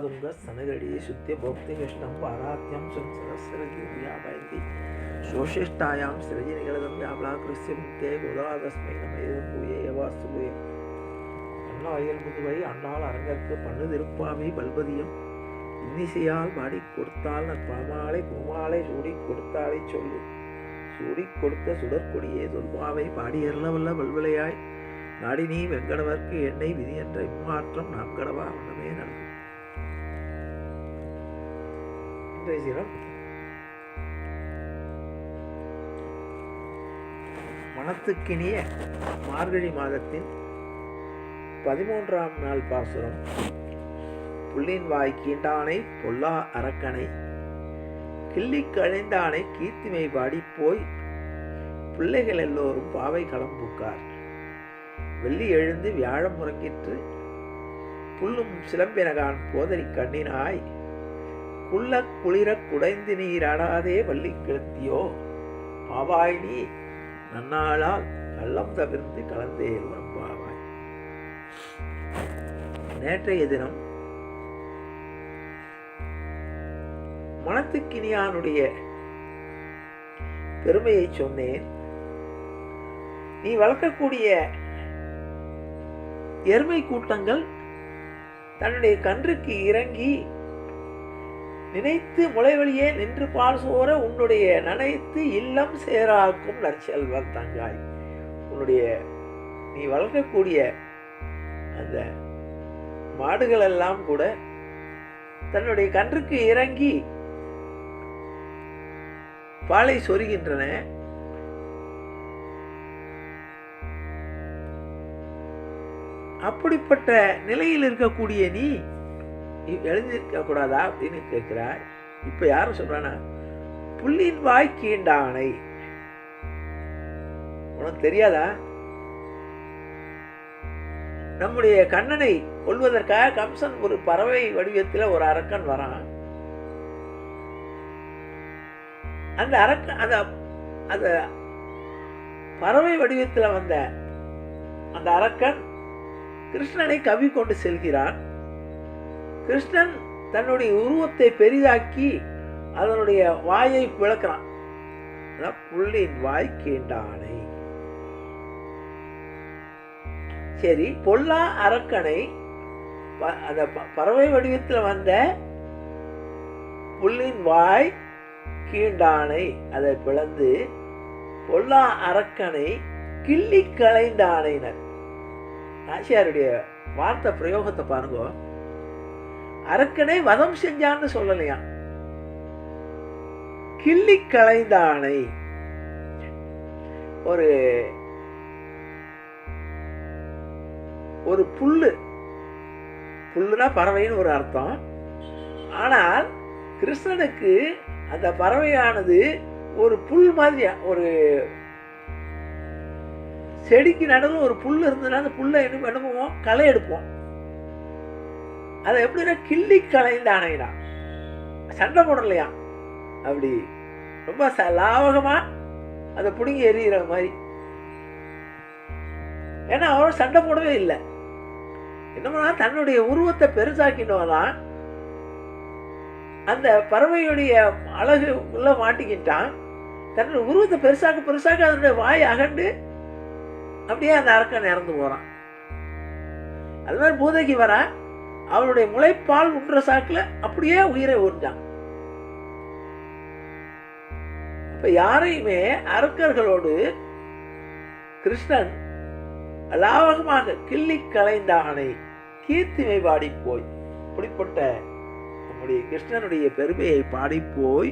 பாதுங்க சனகடி சுத்திய போக்தி கிருஷ்ணம் பாராத்தியம் சரஸ்வரதி சோஷிஷ்டாயாம் சிரஜி நிகழதம் வியாபலாகிருஷ்ய முக்தே கோதாதஸ்மை நமேதம் பூயே யவாஸ்து பூயே அண்ணா அயல் புதுவை அண்ணால் அரங்கற்கு பண்ணு திருப்பாவை பல்பதியம் இன்னிசையால் பாடி கொடுத்தால் பாமாலை பூமாலை சூடி கொடுத்தாலை சொல்லு சூடி கொடுத்த சுடற்கொடியே சொல்பாவை பாடியர்லவல்ல பல்விளையாய் நாடினி வெங்கடவர்க்கு எண்ணெய் விதி என்ற இம்மாற்றம் நாம் கடவா வண்ணமே நல்கும். இன்றைய தினம் மனத்துக்கினிய மார்கழி மாதத்தின் 13ஆம் நாள் பாசுரம். புள்ளின் வாய் கீண்டானை பொல்லா அரக்கனை கிள்ளி கழிந்தானை கீர்த்திமை பாடி போய் பிள்ளைகள் எல்லோரும் பாவை களம்புக்கார். வெள்ளி எழுந்து வியாழம் முறங்கிற்று புல்லும் சிலம்பினகான் போதரி கண்ணினாய் குள்ள குளிர குடைந்து நீராடாதே வள்ளி கிழத்தியோ பாவாய் நீ நன்னாளால் கள்ளம் தவிர்த்து கலந்தேல் பாவாய். நேற்றைய தினம் மனத்துக்கினியானுடைய பெருமையை சொன்னேன். நீ வளர்க்கக்கூடிய எருமை கூட்டங்கள் தன்னுடைய கன்றுக்கு இறங்கி நினைத்து முளைவழியே நின்று பால் சோர உன்னுடைய நனைத்து இல்லம் சேராக்கும் நற்செல்வன் தங்காய். உன்னுடைய நீ வளர்க்கக்கூடிய அந்த மாடுகள் எல்லாம் கூட தன்னுடைய கன்றுக்கு இறங்கி பாலை சொருகின்றன. அப்படிப்பட்ட நிலையில் இருக்கக்கூடிய நீ எழுந்திருக்க கூடாதா அப்படின்னு கேட்கிறாய். இப்ப யாரும் சொல்றானா, புள்ளின் வாய் கீண்டானை. உனக்கு தெரியாதா, நம்முடைய கண்ணனை கொல்வதற்காக கம்சன் ஒரு பறவை வடிவத்தில் ஒரு அரக்கன் வரான். அந்த அரக்கன் அந்த பறவை வடிவத்தில் வந்த அந்த அரக்கன் கிருஷ்ணனை கவி கொண்டு செல்கிறான். கிருஷ்ணன் தன்னுடைய உருவத்தை பெரிதாக்கி அதனுடைய வாயை பிளக்கிறான். புள்ளின் வாய் கீண்டானை. சரி, பொல்லா அரக்கனை அந்த பறவை வடிவத்தில் வந்த புள்ளின் வாய் கீண்டானை அதை பிளந்து பொல்லா அரக்கனை கிள்ளி களைந்தானைனர். ஆசியாருடைய வார்த்தை பிரயோகத்தை பாருங்க. அரக்கனை வதம் செஞ்சான்னு சொல்லலையா, கிள்ளி களைந்தானை. ஒரு புல்லுனா பறவைன்னு ஒரு அர்த்தம். ஆனால் கிருஷ்ணனுக்கு அந்த பறவையானது ஒரு புல் மாதிரியா, ஒரு செடிக்கு நடுவில் ஒரு புல் இருந்ததுன்னா அந்த புல்லை என்ன பண்ணுவோம், களை எடுப்போம். அதை எப்படின்னா கிள்ளி களைந்தானைனா, சண்டை போடலையா, அப்படி ரொம்ப லாவகமா அதை பிடுங்கி எறிகிற மாதிரி. ஏன்னா அவரோட சண்டை போடவே இல்லை. என்னன்னா தன்னுடைய உருவத்தை பெருசாக்கினோம்னா அந்த பறவையுடைய அழகு உள்ள மாட்டிக்கிட்டான். தன்னுடைய உருவத்தை பெருசாக்க அதனுடைய வாய் அகண்டு அப்படியே அந்த அரக்கன் இறந்து போறான். அது மாதிரி பூதகி வர அவளுடைய முளைப்பால் உண்ற சாக்குல அப்படியே உயிரை ஊர்ந்தான். அப்ப யாரையுமே அரக்கர்களோடு கிருஷ்ணன் லாவகமாக கிள்ளி களைந்தானை கீர்த்திமை பாடி போய், இப்படிப்பட்ட நம்முடைய கிருஷ்ணனுடைய பெருமையை பாடி போய்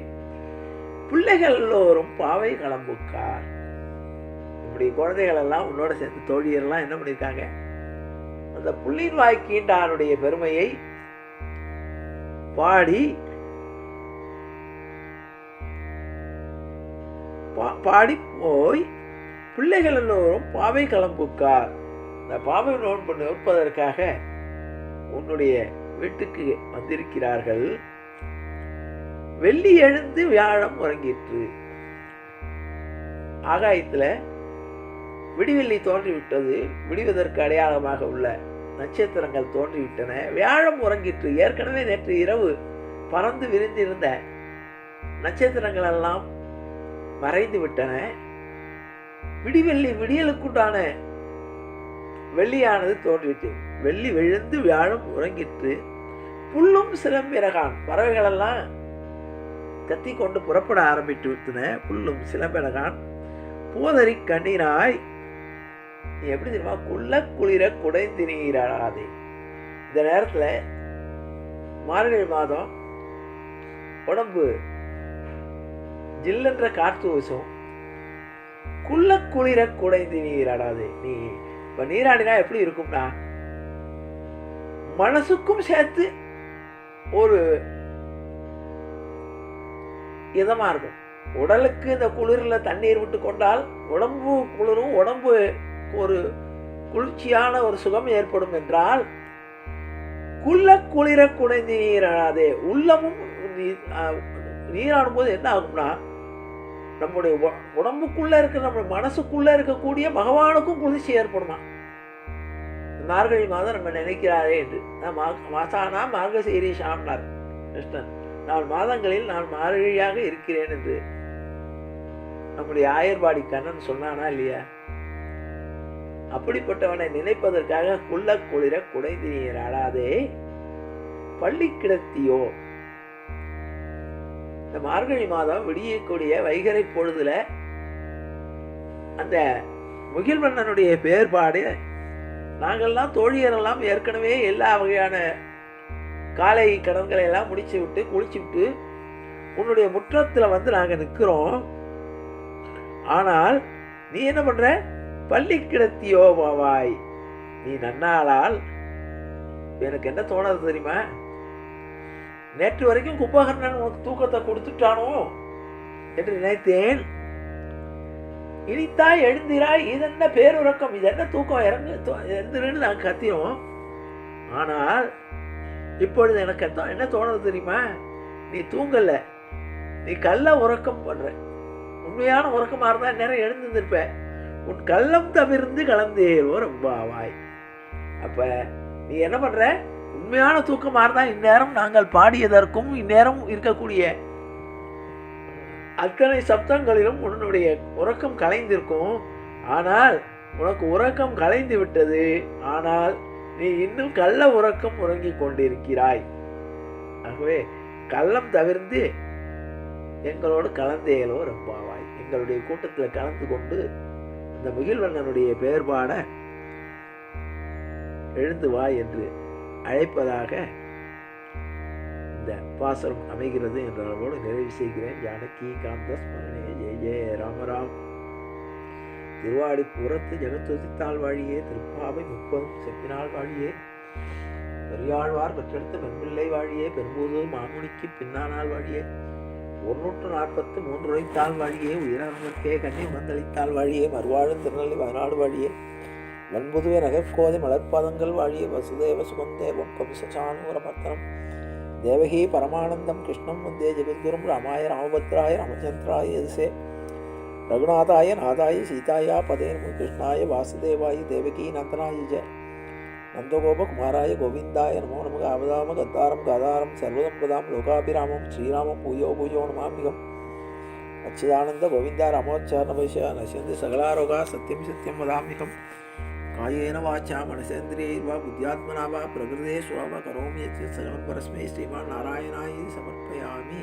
பிள்ளைகள் எல்லோரும் பாவை களம்புக்கார். நம்முடைய குழந்தைகள் எல்லாம் உன்னோட சேர்ந்து தோழியெல்லாம் என்ன பண்ணியிருக்காங்க, அந்த புள்ளின் வாய் கீண்டானுடைய பெருமையை பாடி போய் பிள்ளைகள் எல்லோரும் பாவை களம்புக்கார். இந்த பாவை நோன்பு நிற்பதற்காக உன்னுடைய வீட்டுக்கு வந்திருக்கிறார்கள். வெள்ளி எழுந்து வியாழம் உறங்கிற்று. ஆகாயத்தில் விடிவெள்ளி தோன்றிவிட்டது. விடுவதற்கு அடையாளமாக உள்ள நட்சத்திரங்கள் தோன்றிவிட்டன. வியாழம் உறங்கிற்று. ஏற்கனவே நேற்று இரவு பறந்து விரிந்திருந்த நட்சத்திரங்கள் எல்லாம் மறைந்து விட்டன. விடியலுக்குண்டான வெள்ளியானது தோன்றிற்று. வெள்ளி விழுந்து வியாழம் உறங்கிற்று. புல்லும் சிலம்பிறகான். பறவைகளெல்லாம் கத்திக்கொண்டு புறப்பட ஆரம்பித்து விட்டன. புல்லும் சிலம்பிறகான் போதறி கண்ணீராய். நீ எப்படி தெரியுமா? குள்ள குளிர குடைந்து நீராடாதே. இந்த நேரத்தில் மார்கழி மாதம் உடம்பு ஜில்லென்ற காற்று வீசும். குள்ள குளிர குடைந்து நீராடாதே. நீ இப்ப நீராடினா எப்படி இருக்கும்னா, மனசுக்கும் சேர்த்து ஒரு இதமா இருக்கும். உடலுக்கு இந்த குளிர்ல தண்ணீர் விட்டு கொண்டால் உடம்பு குளிரும், உடம்பு ஒரு குளிர்ச்சியான ஒரு சுகம் ஏற்படும் என்றால் குள்ள குளிர குடைந்து நீராடாதே. உள்ளமும் நீராடும் போது என்ன ஆகும்னா, நம்முடைய உடம்புக்குள்ள இருக்க நம்ம மனசுக்குள்ள இருக்கக்கூடிய பகவானுக்கும் குளிர்ச்சி ஏற்படுமா. மார்கழி மாதம் நம்ம நினைக்கிறாரே என்று மாசானா மார்கசீரிஷாம்னார் கிருஷ்ணன். 4 மாதங்களில் நான் மார்கழியாக இருக்கிறேன் என்று நம்முடைய ஆயர்பாடி கண்ணன் சொன்னானா இல்லையா? அப்படிப்பட்டவனை நினைப்பதற்காக குள்ள குளிர குடைந்து நீராடாதே. பள்ளி கிடத்தியோ. இந்த மார்கழி மாதம் விடியக்கூடிய வைகரை பொழுதுல அந்த முகில்வண்ணனுடைய பேர்பாடு நாங்கள்லாம் தோழியரெல்லாம் ஏற்கனவே எல்லா வகையான காலை கடன்களை எல்லாம் முடிச்சு விட்டு குளிச்சு விட்டு உன்னுடைய முற்றத்துல வந்து நாங்க நிற்கிறோம். ஆனால் நீ என்ன பண்ற? பள்ளி கிடத்தியோ பாவாய். நீ நன்னாளால். எனக்கு என்ன தோணது தெரியுமா? நேற்று வரைக்கும் கும்பகர்ணன் உனக்கு தூக்கத்தை கொடுத்துட்டானோ என்று நினைத்தேன். இனித்தாய் எழுந்திராய். இது என்ன பேருறக்கம், இது என்ன தூக்கம், எழுந்துருன்னு நாங்கள் கத்தினோம். ஆனால் இப்பொழுது எனக்கு என்ன தோணுது தெரியுமா? நீ தூங்கல, நீ கள்ள உறக்கம் பண்ற. உண்மையான உறக்கமா இருந்தா நேரம் எழுந்திருப்ப. உன் கள்ளம் தவிர்ந்து கலந்தேவோ ரொம்பாவாய். அப்ப நீ என்ன பண்ற? உண்மையான தூக்கமா இருந்தா இந்நேரம் நாங்கள் பாடியதற்கும் இந்நேரம் இருக்கக்கூடிய அத்தனை சப்தங்களிலும் உன்னுடைய உறக்கம் கலைந்திருக்கும். ஆனால் உனக்கு உறக்கம் கலைந்து விட்டது. ஆனால் நீ இன்னும் கள்ள உறக்கம் உறங்கிக் கொண்டிருக்கிறாய். ஆகவே கள்ளம் தவிர்த்து எங்களோடு கலந்தேலோ ரொம்பாவாய். எங்களுடைய கூட்டத்தில் கலந்து கொண்டு இந்த முகில்வண்ணனுடைய பெயர்பாட எழுந்து வா என்று அழைப்பதாக இந்த பாசனம் அமைகிறது என்ற அளவோடு நிறைவு செய்கிறேன். ஜானகி காந்த ஸ்மரணே. ஜெய ஜெய ராமராம். திருவாடி புறத்து ஜெகத்துதித்தாள் வாழியே. திருப்பாவை 30 செப்பினாள் வாழியே. பெரியாழ்வார் பெற்றெடுத்த பெண்பிள்ளை வாழியே. பெரும்பூதூர் மாமுனிக்கு பின்னானால் வாழியே. 143 உரைத்தாள் வாழியே. உயிரே கண்ணி மந்தளித்தாள் வாழியே. மறுவாழும் திருநெல்லை வயநாடு வாழியே. வன்புதுவை நகர்கோதை மலர்பாதங்கள் வாழியே. வசுதேவ சுகந்தேவம் கபிசானூரமர்த்தனம் தேவகி பரமானந்தம் கிருஷ்ணம் வந்தே ஜெகத்குரும் ராமாய ராமபத்ராய ராமச்சந்திராய யதுசே ரகுநாதாய நாதாய சீதாயா பதே நமோ. கிருஷ்ணாய வாசுதேவாய தேவகி நந்தனாய ஜ நந்தகோபகுமாராய கோவிந்தாய நமோ நமக. அவதாம கத்தாரம் காதாரம் சர்வதம் பதாம் லோகாபிராமம் ஸ்ரீராமம் பூயோ பூயோ நமாமிகம். அச்சிதானந்த கோவிந்தா ராமோச்சாரண வைஷ நசியந்தி சகலாரோகா சத்யம் சத்யம் வதாமிகம். காயேன வாச்சா மனசேந்திரியைர்வா புத்தியாத்மனா வா பிரகிருதே ஸ்வா கரோமி யத் சகலம் பரஸ்மை ஸ்ரீமான் நாராயணாய சமர்ப்பயாமி.